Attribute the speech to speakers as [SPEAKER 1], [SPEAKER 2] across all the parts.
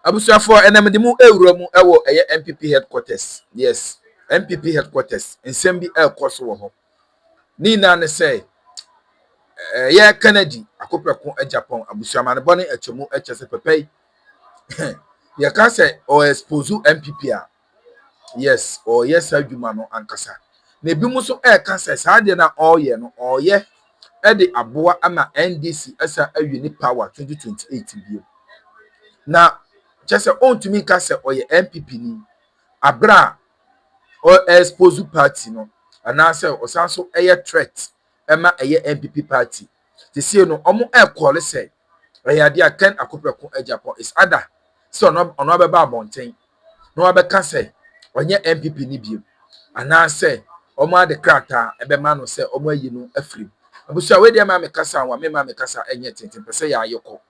[SPEAKER 1] Abusuafo enamde mu ewura mu ewo NPP headquarters. Yes, NPP headquarters. Nsem bi ekoso wo ho. Ni na ne say ye Kennedy Agyapong Agyapong abusuama ne bone echemu echese pepai. Ye ka say o expose NPP a. Yes, or yes adwuma no ankasa. Na bi mu so ka say saade na oye no oye e de aboa ama NDC asa awie ni power 2028 bio. Na just on to me ka say oye NPP ni abra o expose party no ana say osanso threat ema NPP party they say no omo call say ade a Kenn Agyapong is other so no beba abonten no abeka say onye NPP ni bio ana say omo ade krata ebema no say omo ayi no afrim abusia we dey ma me kasa wa me ma me kasa enye tenten pese ya ayeko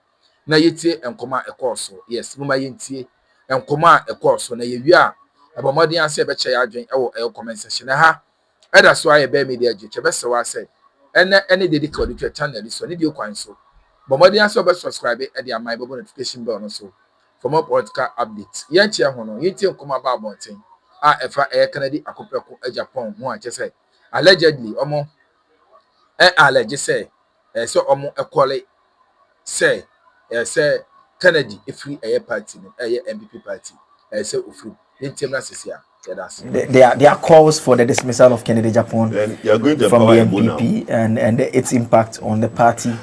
[SPEAKER 1] na yetie enkoma ekoso yes muma yentie enkoma ekoso na yewi a abomodin ase be che ya adwen ewo comment section ha eda so aye be media je che be se wa say ene dedicate to channel so ne dey kwan so bomodin ase be subscribe e dey amai bobo notification bell no so for more podcast updates yentie ho no yentie enkoma ba abonten a efa Kenn Agyapong ho a che say allegedly omo allege say so omo ekole say say Kennedy free party no NPP party say free intimate sesia.
[SPEAKER 2] There are calls for the dismissal of Kenn Agyapong from the NPP and its impact on the party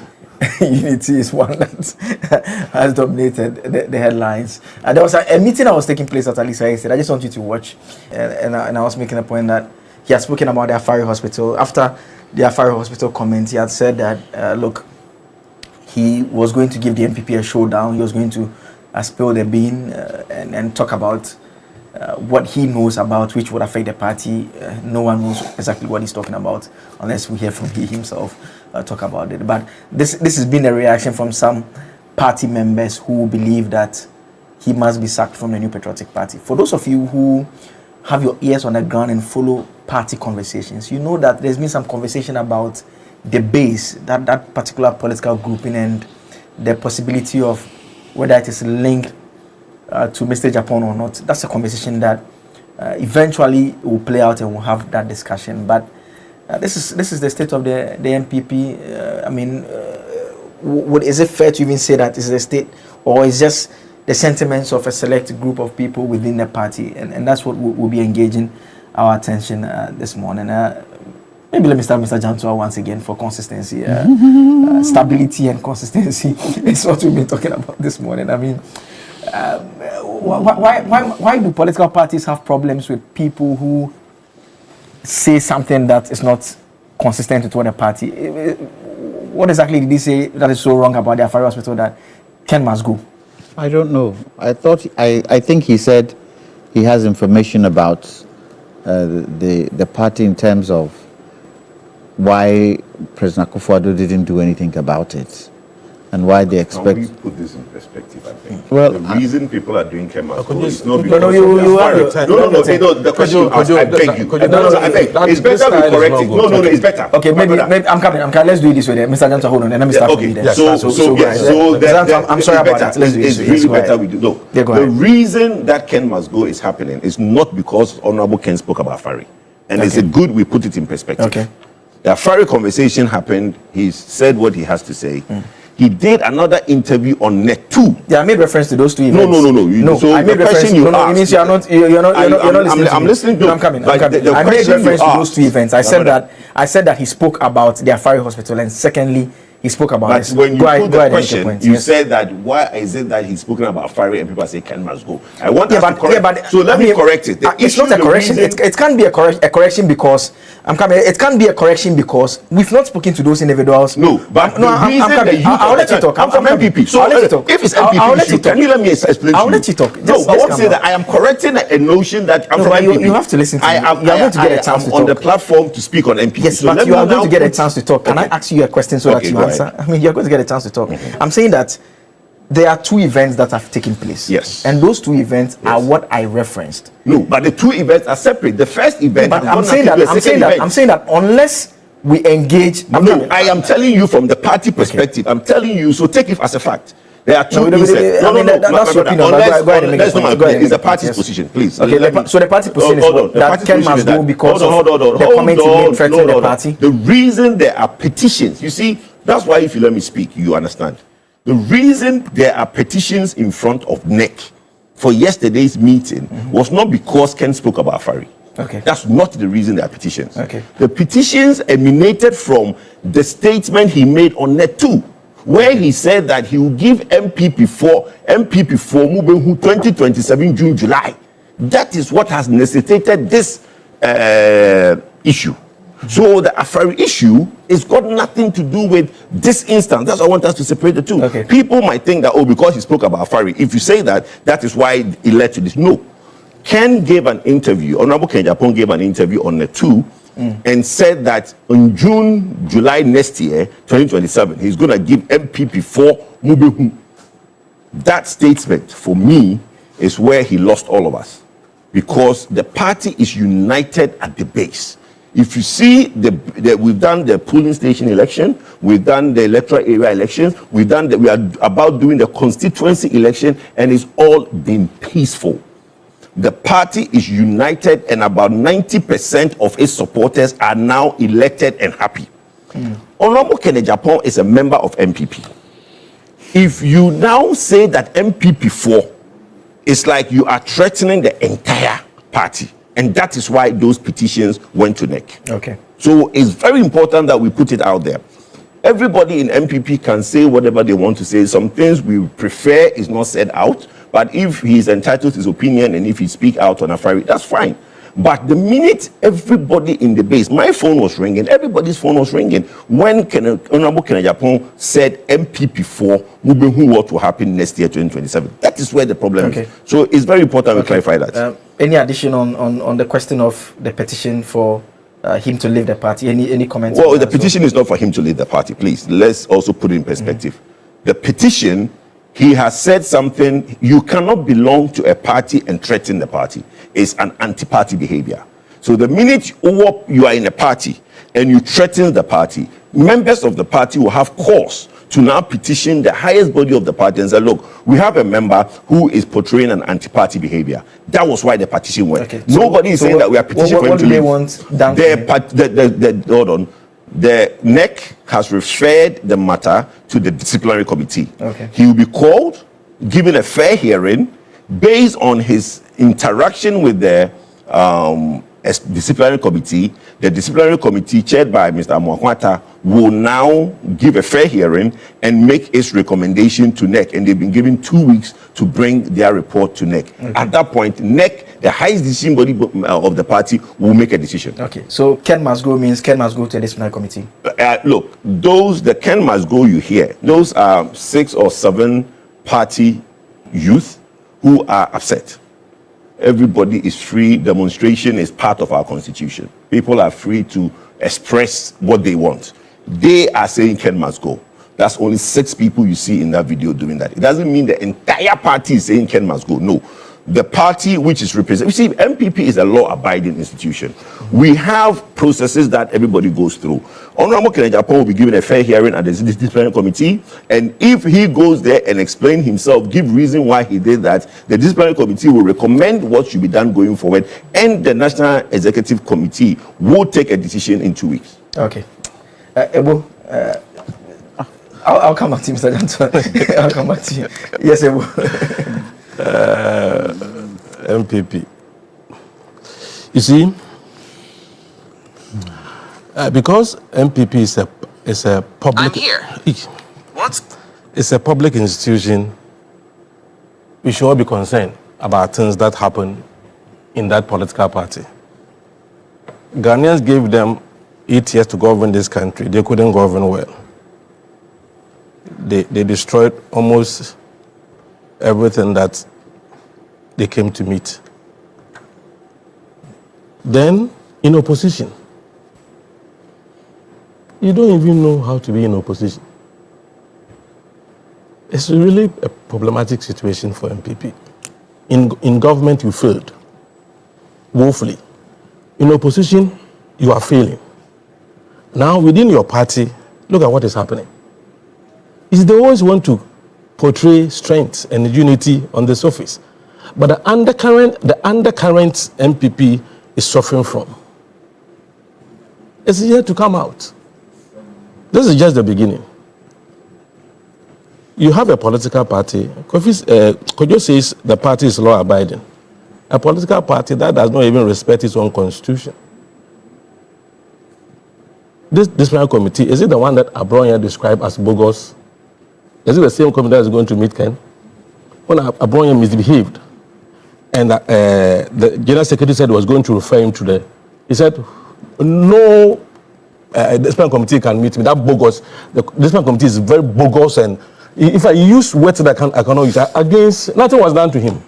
[SPEAKER 2] unity is one that has dominated the headlines. There was a meeting that was taking place at Alisa said I just want you to watch and I was making a point that he had spoken about the Afari Hospital. After the Afari Hospital comment, he had said that look, he was going to give the NPP a showdown. He was going to spill the bean and talk about what he knows about which would affect the party. No one knows exactly what he's talking about unless we hear from he himself talk about it. But this has been a reaction from some party members who believe that he must be sacked from the New Patriotic Party. For those of you who have your ears on the ground and follow party conversations, you know that there's been some conversation about the base, that particular political grouping and the possibility of whether it is linked to Mr. Agyapong or not. That's a conversation that eventually will play out and we'll have that discussion. But this is the state of the NPP. I mean, is it fair to even say that is the state, or is just the sentiments of a select group of people within the party? And that's what we'll be engaging our attention this morning. Maybe let me start Mr. Jantua once again for consistency. Stability and consistency is what we've been talking about this morning. I mean, why do political parties have problems with people who say something that is not consistent with what the party? What exactly did he say that is so wrong about the Afari Hospital that Kenn must go?
[SPEAKER 3] I don't know. I think he said he has information about the party in terms of why President Akufo-Addo didn't do anything about it, and why they expect.
[SPEAKER 4] Can we put this in perspective? I think.
[SPEAKER 3] Well,
[SPEAKER 4] the reason people are doing chemicals is not
[SPEAKER 2] No,
[SPEAKER 4] because the question you asked, I beg you. I beg. It's better we correct it. No, it's better.
[SPEAKER 2] Okay, maybe I'm coming. Let's do it this way. Mr. Jantua, hold on, and let me start
[SPEAKER 4] okay.
[SPEAKER 2] with you.
[SPEAKER 4] So
[SPEAKER 2] I'm sorry about that. Let's do it.
[SPEAKER 4] It's really better we do. No, the reason that Kenn must go is happening is not because Honorable Kenn spoke about Afari, and it's a good we put it in perspective. Okay. The Afari conversation happened. He said what he has to say. He did another interview on Net 2.
[SPEAKER 2] Yeah, I made reference to those two events.
[SPEAKER 4] No.
[SPEAKER 2] So I made reference. It means you're not listening.
[SPEAKER 4] I'm listening to.
[SPEAKER 2] I'm coming. I made reference to those two events. I said that he spoke about the Afari Hospital, and secondly, he spoke about this.
[SPEAKER 4] When you put the question, you said that why is it that he's spoken about Afari and people say Kenn must go? I want to correct. So let me correct it.
[SPEAKER 2] It's not a correction. It can't be a correction because I'm coming. It can't be a correction because we've not spoken to those individuals.
[SPEAKER 4] No, but I'm coming. I'll let you talk. I'm from NPP. So if it's NPP, can you let me explain?
[SPEAKER 2] I'll let you talk.
[SPEAKER 4] No, I won't say that. I am correcting a notion that I'm from NPP.
[SPEAKER 2] You have to listen to me. You're going to get a chance to talk
[SPEAKER 4] on the platform to speak on NPP.
[SPEAKER 2] Yes, but you are going to get a chance to talk. Can I ask you a question so that you answer? I mean, you're going to get a chance to talk. I'm saying that there are two events that have taken place.
[SPEAKER 4] Yes.
[SPEAKER 2] And those two events are what I referenced.
[SPEAKER 4] No, but the two events are separate. The first event.
[SPEAKER 2] But I'm saying that unless we engage.
[SPEAKER 4] I am telling you from the party perspective. I'm telling you. So take it as a fact. There are two instances.
[SPEAKER 2] That's your opinion.
[SPEAKER 4] Let's not agree. It's the party's position, please.
[SPEAKER 2] Okay, so the party position is that Kenn must go because of the comment he made threatening the party?
[SPEAKER 4] The reason there are petitions, you see, that's why if you let me speak, you understand. The reason there are petitions in front of NEC for yesterday's meeting was not because Kenn spoke about Fari.
[SPEAKER 2] Okay.
[SPEAKER 4] That's not the reason there are petitions.
[SPEAKER 2] Okay.
[SPEAKER 4] The petitions emanated from the statement he made on Net 2, where he said that he will give MPP4 Mubenhu 2027 June, July. That is what has necessitated this issue. So the Afari issue has got nothing to do with this instance. That's why I want us to separate the two.
[SPEAKER 2] Okay.
[SPEAKER 4] People might think that, oh, because he spoke about Afari, if you say that, that is why it led to this. No. Kenn gave an interview, Honorable Kenn Agyapong gave an interview on the 2 and said that in June, July next year, 2027, he's going to give MPP4 Mubehu. That statement, for me, is where he lost all of us. Because the party is united at the base. If you see, we've done the polling station election, we've done the electoral area elections, we are about doing the constituency election, and it's all been peaceful. The party is united, and about 90% of its supporters are now elected and happy. Honorable Kenn Agyapong is a member of MPP. If you now say that MPP4 is like you are threatening the entire party, and that is why those petitions went to NEC.
[SPEAKER 2] Okay.
[SPEAKER 4] So it's very important that we put it out there. Everybody in MPP can say whatever they want to say. Some things we prefer is not said out, but if he's entitled to his opinion and if he speak out on Afari, that's fine. But the minute everybody in the base, my phone was ringing, everybody's phone was ringing, when Honorable Kenn Agyapong said MPP4 Mubenhu what will happen next year, 2027. That is where the problem is. So it's very important we clarify that.
[SPEAKER 2] Any addition on the question of the petition for him to leave the party? Any comments?
[SPEAKER 4] Well, the petition is not for him to leave the party, please. Let's also put it in perspective. The petition, he has said something, you cannot belong to a party and threaten the party. It's an anti-party behavior. So the minute you are in a party and you threaten the party, members of the party will have cause to now petition the highest body of the party and say, look, we have a member who is portraying an anti-party behavior. That was why the petition went. Okay, Nobody is saying that we are petitioning for him to leave. Hold on. The NEC has referred the matter to the disciplinary committee. Okay. He will be called, given a fair hearing, based on his interaction with the disciplinary committee. The disciplinary committee, chaired by Mr. Amoakwata, will now give a fair hearing and make its recommendation to NEC. And they've been given 2 weeks to bring their report to NEC. Okay. At that point, NEC, the highest decision body of the party, will make a decision. Okay.
[SPEAKER 2] So Kenn must go means Kenn must go to the disciplinary committee.
[SPEAKER 4] Look, the Kenn must go you hear, those are 6 or 7 party youth who are upset. Everybody is free. Demonstration is part of our constitution. People are free to express what they want. They are saying Kenn must go. That's only 6 people you see in that video doing that. It doesn't mean the entire party is saying Kenn must go. No. The party which is represented, you see, MPP is a law-abiding institution. We have processes that everybody goes through. Honorable Kenn Agyapong will be given a fair hearing at the disciplinary committee, and if he goes there and explain himself, give reason why he did that, the disciplinary committee will recommend what should be done going forward, and the National Executive Committee will take a decision in 2 weeks.
[SPEAKER 2] Okay. Ebo, I'll come back to you, Mr. Janto. I'll come back to you. Yes, Ebo.
[SPEAKER 5] MPP. You see, because MPP is a public.
[SPEAKER 6] I'm here. What?
[SPEAKER 5] It's a public institution. We should all be concerned about things that happen in that political party. Ghanaians gave them 8 years to govern this country. They couldn't govern well. They destroyed almost everything that they came to meet. Then, in opposition, you don't even know how to be in opposition. It's really a problematic situation for MPP. In government, you failed woefully. In opposition, you are failing. Now, within your party, look at what is happening. Is they always want to portray strength and unity on the surface. But the undercurrent MPP is suffering from. It's yet to come out. This is just the beginning. You have a political party. Kojo says the party is law-abiding. A political party that does not even respect its own constitution. This disciplinary committee, is it the one that Akroma described as bogus? Is it the same committee that is going to meet Kenn? When Akroma misbehaved, and the General Secretary said he was going to refer him to he said, no disciplinary committee can meet me. That bogus. The disciplinary committee is very bogus, and if I use words that I cannot use against, nothing was done to him.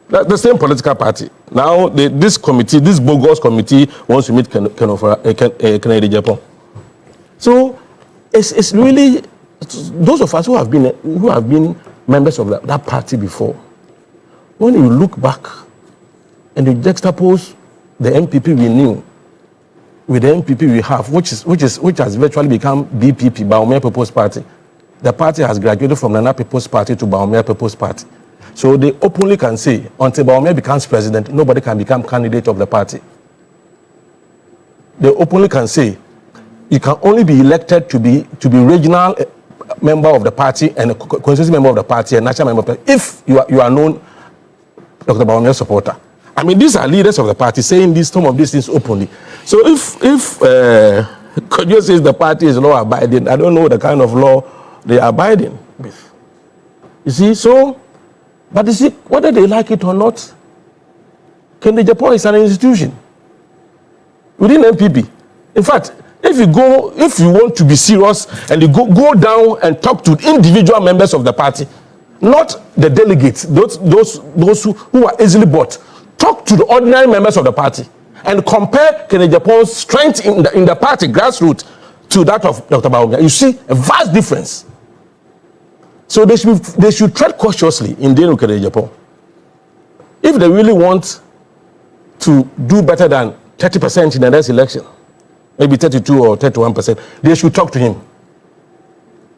[SPEAKER 5] The same political party. Now, this bogus committee wants to meet Kenn Agyapong. So, it's really those of us who have been members of that party before. When you look back and you juxtapose the MPP we knew with the MPP we have, which has virtually become BPP, Bawumia People's Party. The party has graduated from the People's Party to Bawumia People's Party. So they openly can say, until Bawumia becomes president, nobody can become candidate of the party. They openly can say, you can only be elected to be regional member of the party and a constituency member of the party and national member of the party if you are known Dr. Bawumia supporter. I mean, these are leaders of the party saying some of these things openly. So if Kojo says the party is law abiding, I don't know the kind of law they are abiding with. You see, but you see, whether they like it or not, Kenn Agyapong is an institution within MPP. In fact, if you want to be serious and you go down and talk to individual members of the party, not the delegates, those who are easily bought, talk to the ordinary members of the party and compare Kenn Agyapong's strength in the party grassroots to that of Dr. Bawumia. You see a vast difference. So they should tread cautiously in dealing with Kenn Agyapong. If they really want to do better than 30% in the next election, maybe 32 or 31%, they should talk to him.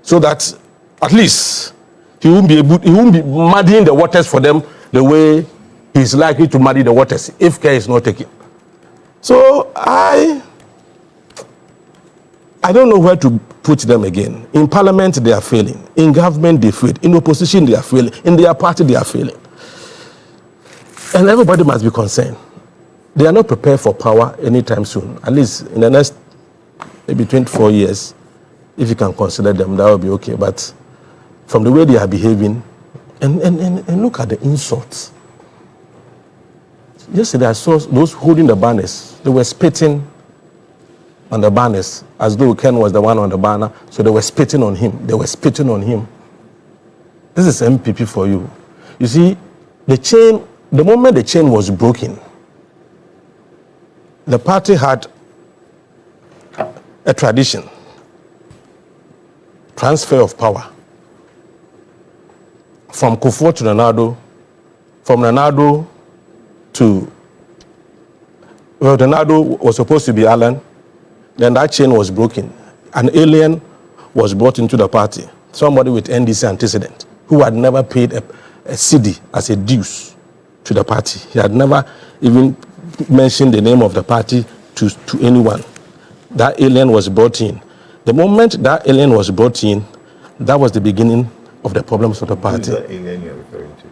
[SPEAKER 5] So that at least he won't be muddying the waters for them the way he's likely to muddy the waters if care is not taken. So I don't know where to put them again. In parliament, they are failing. In government, they fail. In opposition, they are failing. In their party, they are failing. And everybody must be concerned. They are not prepared for power anytime soon. At least in the next maybe 24 years, if you can consider them, that will be okay. But from the way they are behaving, and look at the insults. Yesterday, I saw those holding the banners. They were spitting on the banners as though Kenn was the one on the banner. So they were spitting on him. This is MPP for you. You see, the moment the chain was broken, the party had a tradition, transfer of power from Kufuor to Nana, from Nana to, well, Nana was supposed to be Alan. Then that chain was broken. An alien was brought into the party, somebody with NDC antecedent, who had never paid a cedi as a dues to the party. He had never even mentioned the name of the party to anyone. That alien was brought in. The moment that alien was brought in, that was the beginning of the problems of the party.
[SPEAKER 4] Who is that alien you're referring to?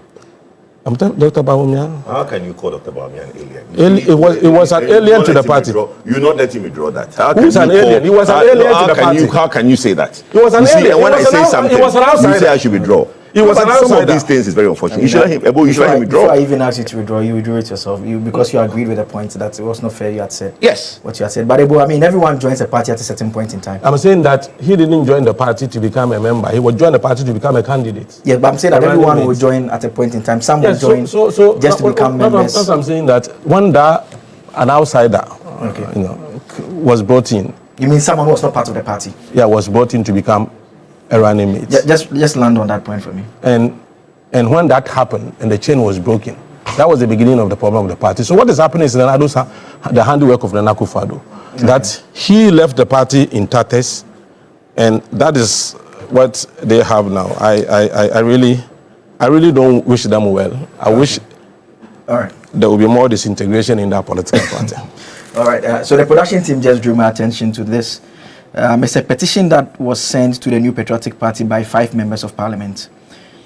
[SPEAKER 5] I'm telling Dr. Bawumia.
[SPEAKER 4] How can you call Dr. Bawumia an alien?
[SPEAKER 5] It was an alien to the party.
[SPEAKER 4] You're not letting me draw that.
[SPEAKER 5] Who's an alien? He was an alien to the party.
[SPEAKER 4] How can you say that?
[SPEAKER 5] He was an alien.
[SPEAKER 4] And when I say something,
[SPEAKER 5] he was an outsider.
[SPEAKER 4] You say I should withdraw.
[SPEAKER 5] He was an outsider.
[SPEAKER 4] Some of these things is very unfortunate. You should let him withdraw.
[SPEAKER 2] Before I even asked you to withdraw, you withdrew it yourself. Because you agreed with the point that it was not fair you had said.
[SPEAKER 4] Yes.
[SPEAKER 2] What you had said. But I mean, everyone joins a party at a certain point in time.
[SPEAKER 5] I'm saying that he didn't join the party to become a member. He would join the party to become a candidate.
[SPEAKER 2] Yeah, but I'm saying that everyone will join at a point in time. Some will join just to become members.
[SPEAKER 5] That's what I'm saying, that when an outsider was brought in.
[SPEAKER 2] You mean someone who was not part of the party?
[SPEAKER 5] Yeah, was brought in to become a running mate.
[SPEAKER 2] Just land on that point for me.
[SPEAKER 5] And when that happened and the chain was broken, that was the beginning of the problem of the party. So what is happening is the handiwork of Nana Akufo-Addo, that he left the party in tatters, and that is what they have now, I really don't wish them well. I wish there will be more disintegration in that political party.
[SPEAKER 2] All right. So the production team just drew my attention to this. It's a petition that was sent to the New Patriotic Party by 5 members of Parliament.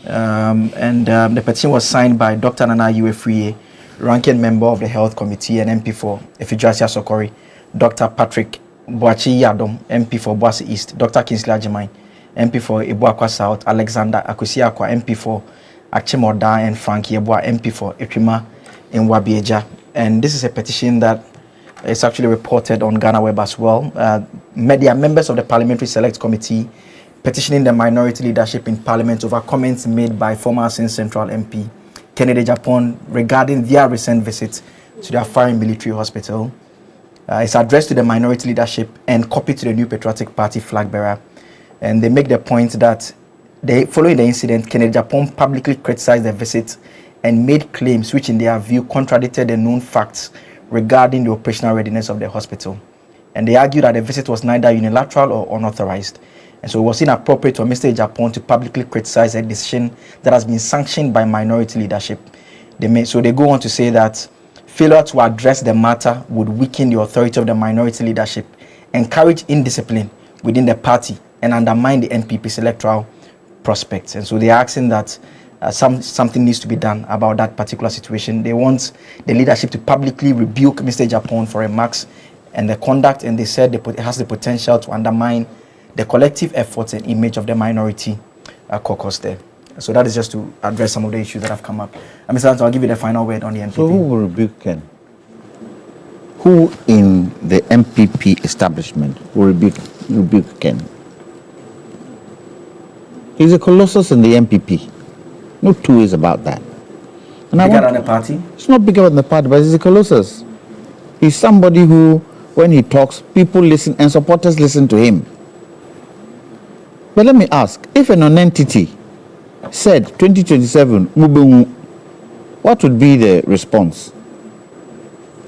[SPEAKER 2] The petition was signed by Dr. Nana Agyapong, ranking member of the Health Committee and MP for Effijasia Sokori, Dr. Patrick Boachi Yadom, MP for Boase East, Dr. Kingsley Ajimai, MP for Ibuakwa South, Alexander Akusiakwa, MP for Achimorda, and Frank Yeboah, MP for Akroma in Wabieja. And this is a petition that is actually reported on Ghana Web as well. Media members of the Parliamentary Select Committee petitioning the minority leadership in Parliament over comments made by former Sin Central MP Kenn Agyapong regarding their recent visit to their foreign military hospital. It's addressed to the minority leadership and copied to the New Patriotic Party flag bearer. And they make the point that following the incident, Kenn Agyapong publicly criticized the visit and made claims which in their view contradicted the known facts regarding the operational readiness of the hospital. And they argue that the visit was neither unilateral or unauthorized. And so it was inappropriate for Mr. Agyapong to publicly criticize a decision that has been sanctioned by minority leadership. So they go on to say that failure to address the matter would weaken the authority of the minority leadership, encourage indiscipline within the party, and undermine the NPP's electoral prospects. And so they are asking that something needs to be done about that particular situation. They want the leadership to publicly rebuke Mr. Agyapong for remarks and the conduct, and they said it has the potential to undermine the collective efforts and image of the minority caucus there. So that is just to address some of the issues that have come up. Mr. Anto, I'll give you the final word on the NPP.
[SPEAKER 3] So who will rebuke Kenn? Who in the NPP establishment will rebuke Kenn? He's a colossus in the NPP. No two ways about that. And
[SPEAKER 2] bigger than the party?
[SPEAKER 3] It's not bigger than the party, but he's a colossus. He's somebody who, when he talks, people listen and supporters listen to him. But let me ask, if a non-entity said 2027, what would be the response?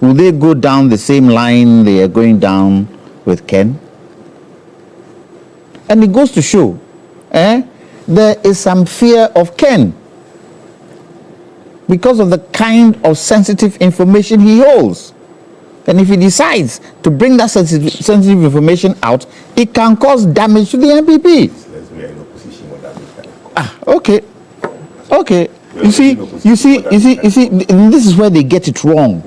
[SPEAKER 3] Will they go down the same line they are going down with Kenn? And it goes to show, there is some fear of Kenn because of the kind of sensitive information he holds. And if he decides to bring that sensitive information out, it can cause damage to the NPP. Okay. You see, this is where they get it wrong.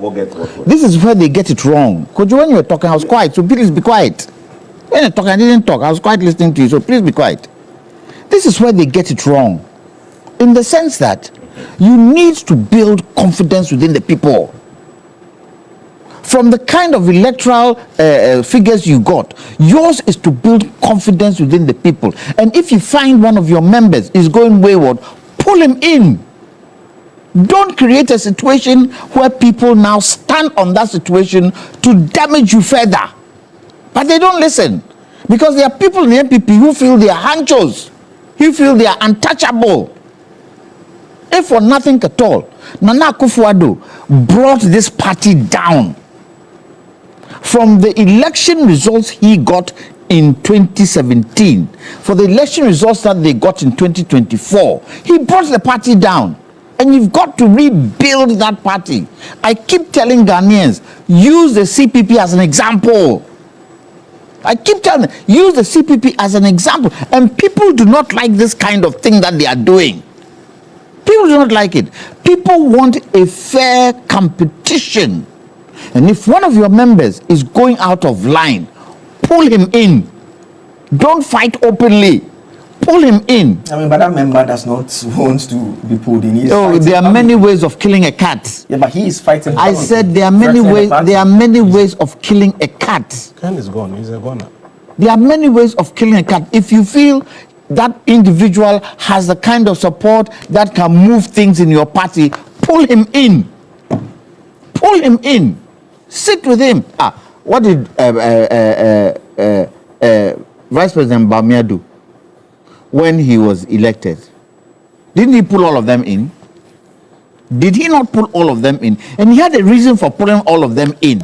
[SPEAKER 3] This is where they get it wrong. Because when you were talking, I was quiet, so please be quiet. When you're talking, I didn't talk. I was quite listening to you, so please be quiet. This is where they get it wrong. In the sense that you need to build confidence within the people. From the kind of electoral figures you got, yours is to build confidence within the people. And if you find one of your members is going wayward, pull him in. Don't create a situation where people now stand on that situation to damage you further. But they don't listen. Because there are people in the NPP who feel they are hanchos, who feel they are untouchable. If for nothing at all, Nana Akufo-Addo brought this party down. From the election results he got in 2017, for the election results that they got in 2024, he brought the party down. And you've got to rebuild that party. I keep telling Ghanaians, use the CPP as an example. I keep telling them, use the CPP as an example. And people do not like this kind of thing that they are doing. People do not like it. People want a fair competition. And if one of your members is going out of line, pull him in. Don't fight openly. Pull him in.
[SPEAKER 2] I mean, but that member does not want to be pulled in.
[SPEAKER 3] There are many ways of killing a cat.
[SPEAKER 2] Yeah, but he is fighting.
[SPEAKER 3] I said there are many ways. There are many ways of killing a cat.
[SPEAKER 5] Kenn is gone. He's a goner.
[SPEAKER 3] There are many ways of killing a cat. If you feel that individual has the kind of support that can move things in your party, pull him in. Pull him in. Sit with him. What did Vice President Bamia do when he was elected? Didn't he pull all of them in? Did he not pull all of them in? And he had a reason for pulling all of them in.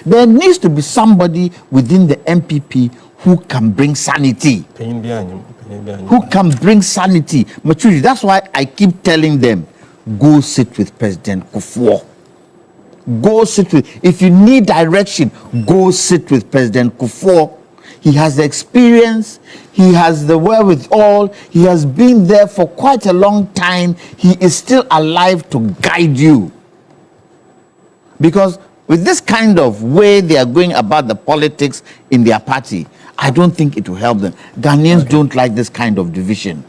[SPEAKER 3] There needs to be somebody within the NPP who can bring sanity. Who can bring sanity, maturity. That's why I keep telling them, go sit with President Kufuor. Go sit with, if you need direction, go sit with President Kufuor. He has the experience, he has the wherewithal, he has been there for quite a long time. He is still alive to guide you. Because with this kind of way they are going about the politics in their party, I don't think it will help them. Ghanaians don't like this kind of division.